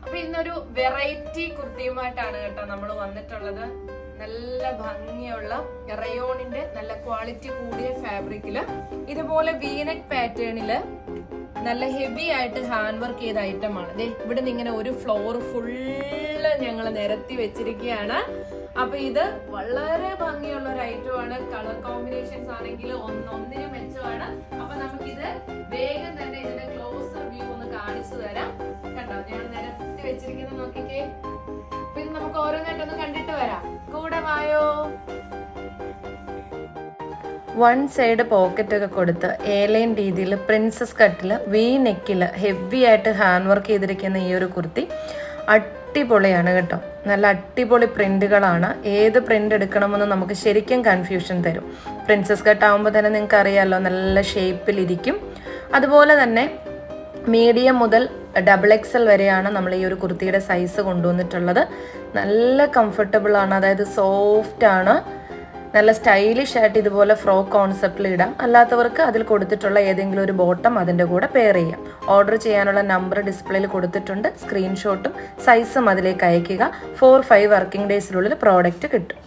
അപ്പൊ ഇന്നൊരു വെറൈറ്റി കുർത്തിയുമായിട്ടാണ് കേട്ടോ നമ്മൾ വന്നിട്ടുള്ളത്. നല്ല ഭംഗിയുള്ള റയോണിന്റെ നല്ല ക്വാളിറ്റി കൂടിയ ഫാബ്രിക്കില് ഇതുപോലെ വീനെക്ക് പാറ്റേണില് നല്ല ഹെവി ആയിട്ട് ഹാൻഡ് വർക്ക് ചെയ്ത ഐറ്റമാണ്. ഇവിടെ നിന്ന് ഇങ്ങനെ ഒരു ഫ്ലോർ ഫുള്ള് ഞങ്ങൾ നിരത്തി വെച്ചിരിക്കുകയാണ്. അപ്പൊ ഇത് വളരെ ഭംഗിയുള്ള ഒരു ഐറ്റമാണ്. കളർ കോമ്പിനേഷൻസ് ആണെങ്കിൽ ഒന്നിനും മെച്ചമാണ്. അപ്പൊ നമുക്കിത് വേഗം തന്നെ ഇതിന്റെ ക്ലോസർ വ്യൂ ഒന്ന് കാണിച്ചു തരാം. കണ്ടോ, ഞാൻ നിരത്തി വെച്ചിരിക്കുന്നത് നോക്കിക്കേ. അപ്പൊ ഇത് നമുക്ക് ഓരോന്നായിട്ടൊന്ന് കണ്ടിട്ട് വരാം. കൂടെ വായോ. വൺ സൈഡ് പോക്കറ്റ് ഒക്കെ കൊടുത്ത് ഏലൈൻ രീതിയിൽ പ്രിൻസസ് കട്ടിൽ വി നെക്കിൽ ഹെവി ആയിട്ട് ഹാൻഡ് വർക്ക് ചെയ്തിരിക്കുന്ന ഈ ഒരു കുർത്തി അടിപൊളിയാണ് കേട്ടോ. നല്ല അടിപൊളി പ്രിന്റുകളാണ്. ഏത് പ്രിന്റ് എടുക്കണമെന്ന് നമുക്ക് ശരിക്കും കൺഫ്യൂഷൻ തരും. പ്രിൻസസ് കട്ട് ആകുമ്പോൾ തന്നെ നിങ്ങൾക്ക് അറിയാമല്ലോ, നല്ല ഷേപ്പിലിരിക്കും. അതുപോലെ തന്നെ മീഡിയം മുതൽ XXL വരെയാണ് നമ്മൾ ഈ ഒരു കുർത്തിയുടെ സൈസ് കൊണ്ടുവന്നിട്ടുള്ളത്. നല്ല കംഫർട്ടബിൾ ആണ്, അതായത് സോഫ്റ്റ് ആണ്. നല്ല സ്റ്റൈലിഷ് ആയിട്ട് ഇതുപോലെ ഫ്രോക്ക് കോൺസെപ്റ്റിൽ ഇടാം. അല്ലാത്തവർക്ക് അതിൽ കൊടുത്തിട്ടുള്ള ഏതെങ്കിലും ഒരു ബോട്ടം അതിൻ്റെ കൂടെ പെയർ ചെയ്യാം. ഓർഡർ ചെയ്യാനുള്ള നമ്പർ ഡിസ്പ്ലേയിൽ കൊടുത്തിട്ടുണ്ട്. സ്ക്രീൻഷോട്ടും സൈസും അതിലേക്ക് അയയ്ക്കുക. 4-5 വർക്കിംഗ് ഡേയ്സിനുള്ളിൽ പ്രോഡക്റ്റ് കിട്ടും.